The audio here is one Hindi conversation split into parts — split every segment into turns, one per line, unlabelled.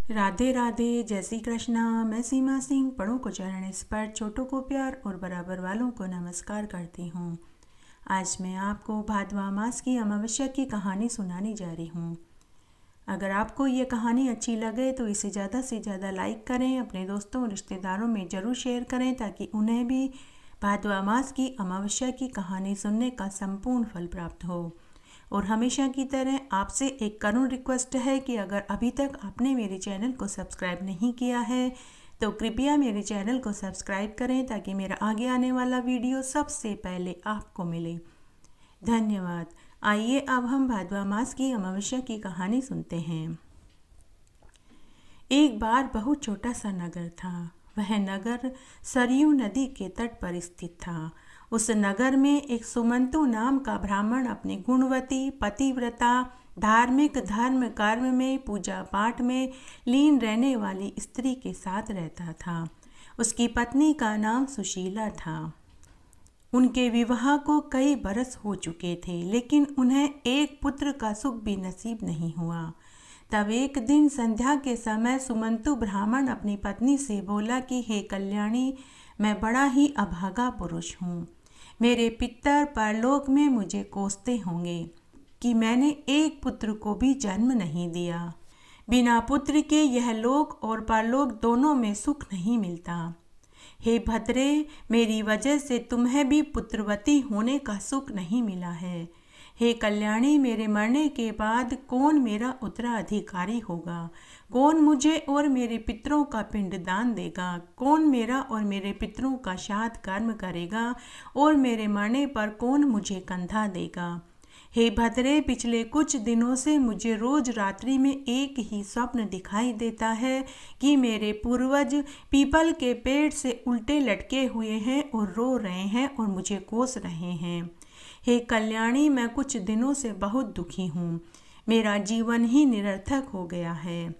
राधे राधे, जय श्री कृष्णा। मैं सीमा सिंह बड़ों को चरण स्पर्श, छोटों को प्यार और बराबर वालों को नमस्कार करती हूँ। आज मैं आपको भादवा मास की अमावस्या की कहानी सुनाने जा रही हूँ। अगर आपको ये कहानी अच्छी लगे तो इसे ज़्यादा से ज़्यादा लाइक करें, अपने दोस्तों और रिश्तेदारों में ज़रूर शेयर करें ताकि उन्हें भी भादवा मास की अमावस्या की कहानी सुनने का संपूर्ण फल प्राप्त हो। और हमेशा की तरह आपसे एक करुण रिक्वेस्ट है कि अगर अभी तक आपने मेरे चैनल को सब्सक्राइब नहीं किया है तो कृपया मेरे चैनल को सब्सक्राइब करें ताकि मेरा आगे आने वाला वीडियो सबसे पहले आपको मिले। धन्यवाद। आइए अब हम भादवा मास की अमावस्या की कहानी सुनते हैं। एक बार बहुत छोटा सा नगर था। वह नगर सरयू नदी के तट पर स्थित था। उस नगर में एक सुमंतु नाम का ब्राह्मण अपनी गुणवती, पतिव्रता, धार्मिक धर्म कर्म में, पूजा पाठ में लीन रहने वाली स्त्री के साथ रहता था। उसकी पत्नी का नाम सुशीला था। उनके विवाह को कई बरस हो चुके थे, लेकिन उन्हें एक पुत्र का सुख भी नसीब नहीं हुआ। तब एक दिन संध्या के समय सुमंतु ब्राह्मण अपनी पत्नी से बोला कि हे कल्याणी, मैं बड़ा ही अभागा पुरुष हूँ। मेरे पितर परलोक में मुझे कोसते होंगे कि मैंने एक पुत्र को भी जन्म नहीं दिया। बिना पुत्र के यह लोक और परलोक दोनों में सुख नहीं मिलता। हे भद्रे, मेरी वजह से तुम्हें भी पुत्रवती होने का सुख नहीं मिला है। हे कल्याणी, मेरे मरने के बाद कौन मेरा उत्तराधिकारी होगा? कौन मुझे और मेरे पितरों का पिंडदान देगा? कौन मेरा और मेरे पितरों का श्राद्ध कर्म करेगा? और मेरे मरने पर कौन मुझे कंधा देगा? हे भद्रे, पिछले कुछ दिनों से मुझे रोज रात्रि में एक ही स्वप्न दिखाई देता है कि मेरे पूर्वज पीपल के पेड़ से उल्टे लटके हुए हैं और रो रहे हैं और मुझे कोस रहे हैं। हे कल्याणी, मैं कुछ दिनों से बहुत दुखी हूँ। मेरा जीवन ही निरर्थक हो गया है।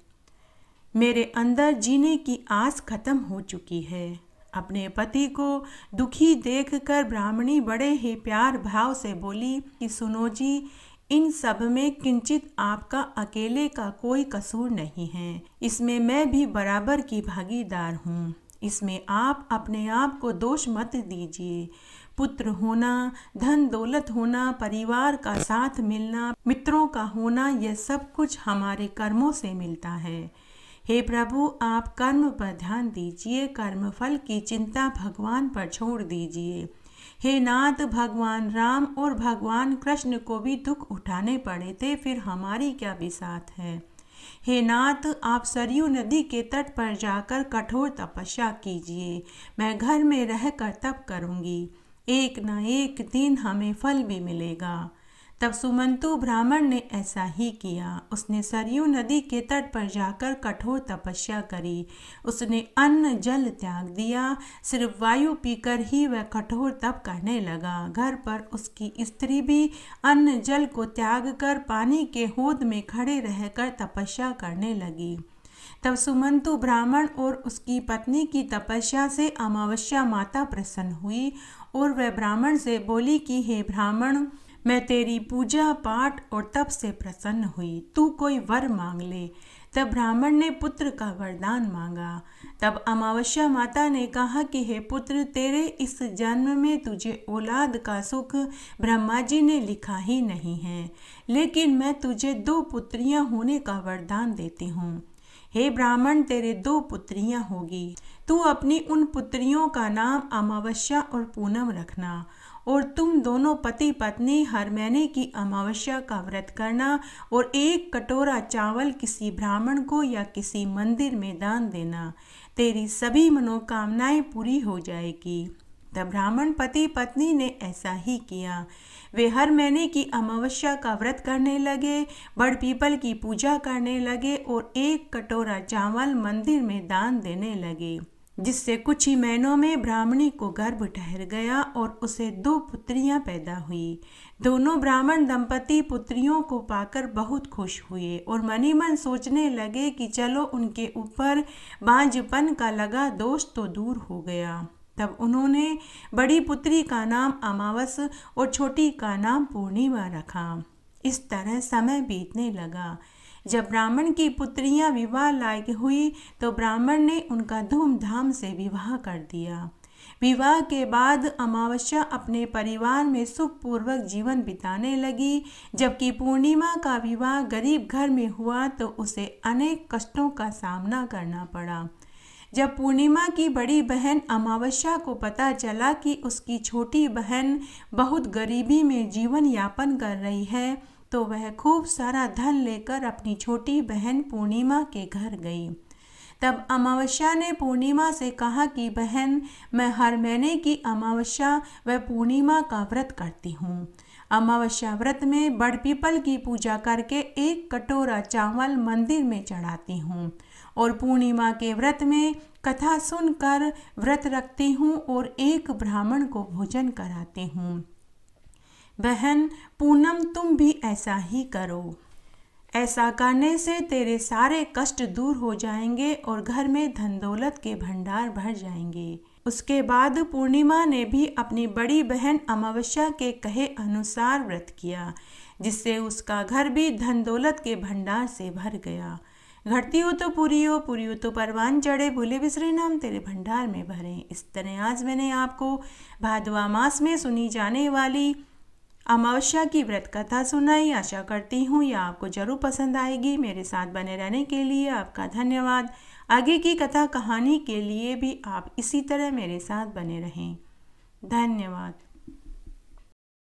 मेरे अंदर जीने की आस खत्म हो चुकी है। अपने पति को दुखी देखकर ब्राह्मणी बड़े ही प्यार भाव से बोली कि सुनो जी, इन सब में किंचित आपका अकेले का कोई कसूर नहीं है। इसमें मैं भी बराबर की भागीदार हूँ। इसमें आप अपने आप को दोष मत दीजिए। पुत्र होना, धन दौलत होना, परिवार का साथ मिलना, मित्रों का होना, यह सब कुछ हमारे कर्मों से मिलता है। हे प्रभु, आप कर्म पर ध्यान दीजिए, कर्म फल की चिंता भगवान पर छोड़ दीजिए। हे नाथ, भगवान राम और भगवान कृष्ण को भी दुख उठाने पड़े थे, फिर हमारी क्या बिसात है। हे नाथ, आप सरयू नदी के तट पर जाकर कठोर तपस्या कीजिए। मैं घर में रहकर तप करूंगी। एक न एक दिन हमें फल भी मिलेगा। तब सुमंतु ब्राह्मण ने ऐसा ही किया। उसने सरयू नदी के तट पर जाकर कठोर तपस्या करी। उसने अन्न जल त्याग दिया। सिर्फ वायु पीकर ही वह कठोर तप करने लगा। घर पर उसकी स्त्री भी अन्न जल को त्याग कर पानी के होद में खड़े रहकर तपस्या करने लगी। तब सुमंतु ब्राह्मण और उसकी पत्नी की तपस्या से अमावस्या माता प्रसन्न हुई और वह ब्राह्मण से बोली कि हे ब्राह्मण, मैं तेरी पूजा पाठ और तप से प्रसन्न हुई। तू कोई वर मांग ले। तब ब्राह्मण ने पुत्र का वरदान मांगा। तब अमावस्या माता ने कहा कि हे पुत्र, तेरे इस जन्म में तुझे औलाद का सुख ब्रह्मा जी ने लिखा ही नहीं है, लेकिन मैं तुझे 2 पुत्रियां होने का वरदान देती हूँ। हे ब्राह्मण, तेरे 2 पुत्रियां होगी। तू अपनी उन पुत्रियों का नाम अमावस्या और पूनम रखना और तुम दोनों पति पत्नी हर महीने की अमावस्या का व्रत करना और 1 कटोरा चावल किसी ब्राह्मण को या किसी मंदिर में दान देना। तेरी सभी मनोकामनाएं पूरी हो जाएगी। तब ब्राह्मण पति पत्नी ने ऐसा ही किया। वे हर महीने की अमावस्या का व्रत करने लगे, बड़ पीपल की पूजा करने लगे और 1 कटोरा चावल मंदिर में दान देने लगे, जिससे कुछ ही महीनों में ब्राह्मणी को गर्भ ठहर गया और उसे 2 पुत्रियां पैदा हुई। दोनों ब्राह्मण दंपति पुत्रियों को पाकर बहुत खुश हुए और मनी मन सोचने लगे कि चलो उनके ऊपर बांझपन का लगा दोष तो दूर हो गया। तब उन्होंने बड़ी पुत्री का नाम अमावस और छोटी का नाम पूर्णिमा रखा। इस तरह समय बीतने लगा। जब ब्राह्मण की पुत्रियां विवाह लायक हुई तो ब्राह्मण ने उनका धूमधाम से विवाह कर दिया। विवाह के बाद अमावस्या अपने परिवार में सुखपूर्वक जीवन बिताने लगी, जबकि पूर्णिमा का विवाह गरीब घर में हुआ तो उसे अनेक कष्टों का सामना करना पड़ा। जब पूर्णिमा की बड़ी बहन अमावस्या को पता चला कि उसकी छोटी बहन बहुत गरीबी में जीवन यापन कर रही है, तो वह खूब सारा धन लेकर अपनी छोटी बहन पूर्णिमा के घर गई। तब अमावस्या ने पूर्णिमा से कहा कि बहन, मैं हर महीने की अमावस्या व पूर्णिमा का व्रत करती हूँ। अमावस्या व्रत में बड़ पीपल की पूजा करके 1 कटोरा चावल मंदिर में चढ़ाती हूँ और पूर्णिमा के व्रत में कथा सुनकर व्रत रखती हूँ और एक ब्राह्मण को भोजन कराती हूँ। बहन पूनम, तुम भी ऐसा ही करो। ऐसा करने से तेरे सारे कष्ट दूर हो जाएंगे और घर में धन दौलत के भंडार भर जाएंगे। उसके बाद पूर्णिमा ने भी अपनी बड़ी बहन अमावस्या के कहे अनुसार व्रत किया, जिससे उसका घर भी धन दौलत के भंडार से भर गया। घटती हो तो पूरी हो, पूरी हो तो परवान चढ़े, भूले बिसरे नाम तेरे भंडार में भरे। इस तरह आज मैंने आपको भादवा मास में सुनी जाने वाली अमावस्या की व्रत कथा सुनाई। आशा करती हूँ यह आपको जरूर पसंद आएगी। मेरे साथ बने रहने के लिए आपका धन्यवाद। आगे की कथा कहानी के लिए भी आप इसी तरह मेरे साथ बने रहें। धन्यवाद।